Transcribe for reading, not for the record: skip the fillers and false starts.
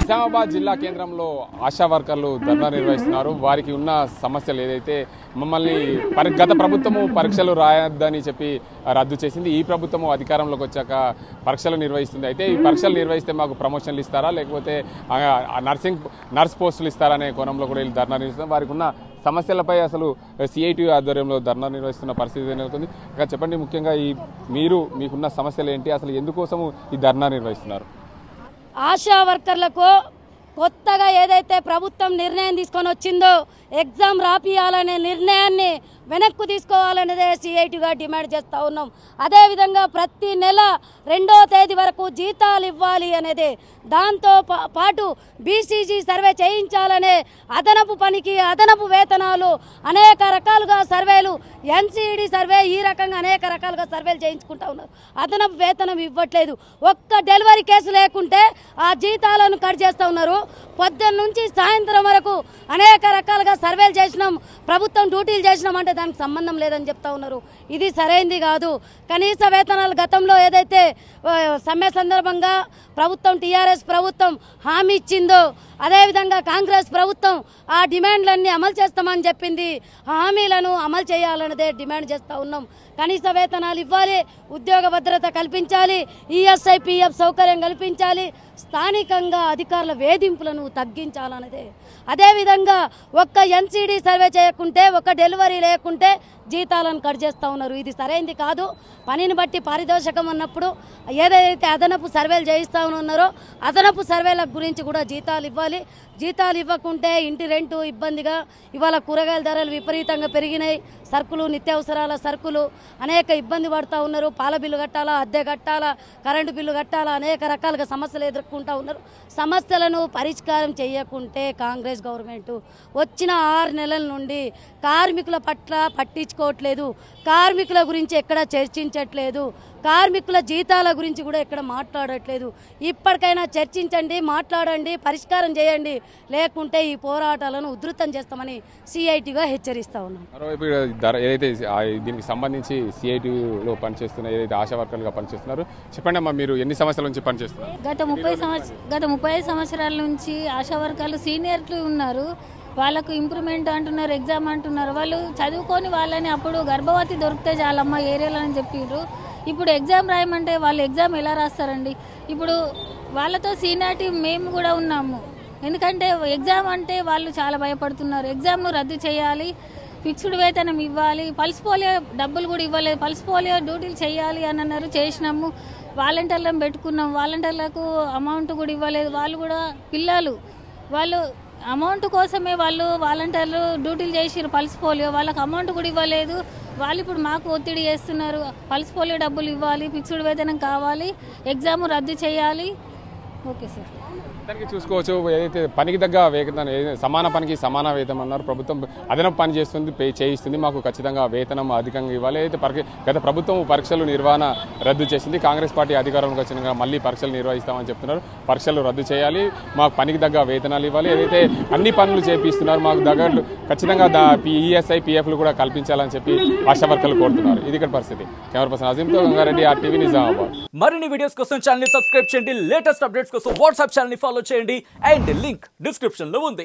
నిజామాబాద్ జిల్లా కేంద్రంలో ఆశా వర్కర్లు ధర్నా నిర్వహిస్తున్నారు. వారికి ఉన్న సమస్యలు ఏదైతే మమ్మల్ని గత ప్రభుత్వము పరీక్షలు రాయొద్దని చెప్పి రద్దు చేసింది. ఈ ప్రభుత్వము అధికారంలోకి వచ్చాక పరీక్షలు నిర్వహిస్తుంది. అయితే ఈ పరీక్షలు నిర్వహిస్తే మాకు ప్రమోషన్లు ఇస్తారా, లేకపోతే నర్స్ పోస్టులు ఇస్తారా అనే కోణంలో కూడా వీళ్ళు ధర్నా నిర్వహిస్తున్నారు. వారికి ఉన్న సమస్యలపై అసలు సిఐటి ఆధ్వర్యంలో ధర్నా నిర్వహిస్తున్న పరిస్థితి నెలకొంది. ఇక చెప్పండి, ముఖ్యంగా మీకున్న సమస్యలు ఏంటి, అసలు ఎందుకోసము ఈ ధర్నా నిర్వహిస్తున్నారు? ఆశా వర్కర్లకు కొత్తగా ఏదైతే ప్రభుత్వం నిర్ణయం తీసుకొని వచ్చిందో ఎగ్జామ్ రాపియాలనే నిర్ణయాన్ని వెనక్కు తీసుకోవాలనేదే సిఐటిగా డిమాండ్ చేస్తూ ఉన్నాం. అదేవిధంగా ప్రతి నెల 2వ తేదీ వరకు జీతాలు ఇవ్వాలి అనేది, దాంతో పాటు బీసీజీ సర్వే చేయించాలనే అదనపు పనికి అదనపు వేతనాలు, అనేక రకాలుగా సర్వేలు, ఎన్సీఈడి సర్వే, ఈ రకంగా అనేక రకాలుగా సర్వేలు చేయించుకుంటూ ఉన్నారు. అదనపు వేతనం ఇవ్వట్లేదు. ఒక్క డెలివరీ కేసు లేకుంటే ఆ జీతాలను కట్ చేస్తూ ఉన్నారు. పొద్దున్న నుంచి సాయంత్రం వరకు అనేక రకాలుగా సర్వేలు చేసినాం, ప్రభుత్వం డ్యూటీలు చేసినాం అంటే దానికి సంబంధం లేదని చెప్తా ఉన్నారు. ఇది సరైంది కాదు. కనీస వేతనాలు గతంలో ఏదైతే సమ్మె సందర్భంగా ప్రభుత్వం, టీఆర్ఎస్ ప్రభుత్వం హామీ ఇచ్చిందో, అదేవిధంగా కాంగ్రెస్ ప్రభుత్వం ఆ డిమాండ్లన్నీ అమలు చేస్తామని చెప్పింది. హామీలను అమలు చేయాలన్నదే డిమాండ్ చేస్తూ ఉన్నాం. కనీస వేతనాలు ఇవ్వాలి, ఉద్యోగ భద్రత కల్పించాలి, ఈఎస్ఐ పిఎఫ్ సౌకర్యం కల్పించాలి, స్థానికంగా అధికారుల వేధింపులను తగ్గించాలన్నదే. అదేవిధంగా ఒక్క ఎన్సీడీ సర్వే చేయకుంటే, ఒక్క డెలివరీ లేకుంటే జీతాలను కట్ చేస్తూ ఉన్నారు. ఇది సరైంది కాదు. పనిని బట్టి పారితోషికం అన్నప్పుడు ఏదైతే అదనపు సర్వేలు చేయిస్తూ ఉన్నారో అదనపు సర్వేల గురించి కూడా జీతాలు ఇవ్వాలి. జీతాలు ఇవ్వకుంటే ఇంటి రెంటు ఇబ్బందిగా, ఇవాళ కూరగాయల ధరలు విపరీతంగా పెరిగినాయి, సరుకులు, నిత్యావసరాల సరుకులు అనేక ఇబ్బంది పడుతూ ఉన్నారు. పాల బిల్లు కట్టాలా, అద్దె కట్టాలా, కరెంటు బిల్లు కట్టాలా, అనేక రకాలుగా సమస్యలు ఎదుర్కొంటూ ఉన్నారు. సమస్యలను పరిష్కారం చేయకుంటే కాంగ్రెస్ గవర్నమెంట్ వచ్చిన 6 నెలల నుండి కార్మికుల పట్ల పట్టించుకోవట్లేదు, కార్మికుల గురించి ఎక్కడ చర్చించట్లేదు, కార్మికుల జీతాల గురించి కూడా ఎక్కడ మాట్లాడట్లేదు. ఇప్పటికైనా చర్చించండి, మాట్లాడండి, పరిష్కారం చేయండి, లేకుంటే ఈ పోరాటాలను ఉధృతం చేస్తామని సిఐటిగా హెచ్చరిస్తా ఉన్నాం. మరోవైపు ఏదైతే దీనికి సంబంధించి సిఐటిలో పనిచేస్తున్న ఏదైతే ఆశా వర్కర్లుగా పనిచేస్తున్నారు, చెప్పండి అమ్మా, మీరు ఎన్ని సంవత్సరాల నుంచి పనిచేస్తున్నారు? గత 35 సంవత్సరాల నుంచి ఆశా వర్కర్లు సీనియర్లు ఉన్నారు. వాళ్ళకు ఇంప్రూవ్మెంట్ అంటున్నారు, ఎగ్జామ్ అంటున్నారు. వాళ్ళు చదువుకొని వాళ్ళని అప్పుడు గర్భవతి దొరికితే చాలమ్మ ఏరియాలో అని చెప్పారు. ఇప్పుడు ఎగ్జామ్ రాయమంటే వాళ్ళు ఎగ్జామ్ ఎలా రాస్తారండి? ఇప్పుడు వాళ్ళతో సీనియారిటీ మేము కూడా ఉన్నాము. ఎందుకంటే ఎగ్జామ్ అంటే వాళ్ళు చాలా భయపడుతున్నారు. ఎగ్జామ్ను రద్దు చేయాలి, ఫిక్స్డ్ వేతనం ఇవ్వాలి, పల్స్ పోలియో డబ్బులు కూడా ఇవ్వలేదు, పల్స్ పోలియో డ్యూటీలు చేయాలి అని అన్నారు. చేసినాము, వాలంటీర్లను పెట్టుకున్నాం, వాలంటీర్లకు అమౌంట్ కూడా ఇవ్వలేదు. వాళ్ళు కూడా పిల్లలు వాళ్ళు అమౌంట్ కోసమే వాళ్ళు వాలంటీర్లు డ్యూటీలు చేసిరు. పల్స్ పోలియో వాళ్ళకి అమౌంట్ కూడా ఇవ్వలేదు. వాళ్ళు ఇప్పుడు మాకు ఒత్తిడి చేస్తున్నారు, పల్స్ పోలియో డబ్బులు ఇవ్వాలి, ఫిక్స్డ్ వేతనం కావాలి, ఎగ్జామ్ రద్దు చేయాలి. ఓకే సార్, దానికి చూసుకోవచ్చు. ఏదైతే పనికి తగ్గ వేతనం, సమాన పనికి సమాన వేతనం అన్నారు. ప్రభుత్వం అదనపు పని చేస్తుంది, చేయిస్తుంది, మాకు ఖచ్చితంగా వేతనం అధికంగా ఇవ్వాలి. అయితే గత ప్రభుత్వం పరీక్షలు నిర్వహణ రద్దు చేసింది. కాంగ్రెస్ పార్టీ అధికారంలోకి వచ్చినాక మళ్ళీ పరీక్షలు నిర్వహిస్తామని చెప్తున్నారు. పరీక్షలు రద్దు చేయాలి, మాకు పనికి తగ్గ వేతనాలు ఇవ్వాలి, ఏదైతే అన్ని పనులు చేపిస్తున్నారు మాకు దగ్గర ఖచ్చితంగా ఈఎస్ఐ పిఎఫ్లు కూడా కల్పించాలని చెప్పి ఆశా వర్కర్లు కోరుతున్నారు. ఇది ఇక్కడ పరిస్థితి. కెమెరా పర్సన్ అజీంతో గంగారెడ్డి, RTV నిజామాబాద్. మరిన్ని వీడియోస్ కోసం ఛానల్ ని సబ్స్క్రైబ్ చేయండి, లేటెస్ట్ అప్డేట్స్ కోసం వాట్సాప్ ఛానల్ ని ఫాలో చేయండి, అండ్ లింక్ డిస్క్రిప్షన్ లో ఉంది.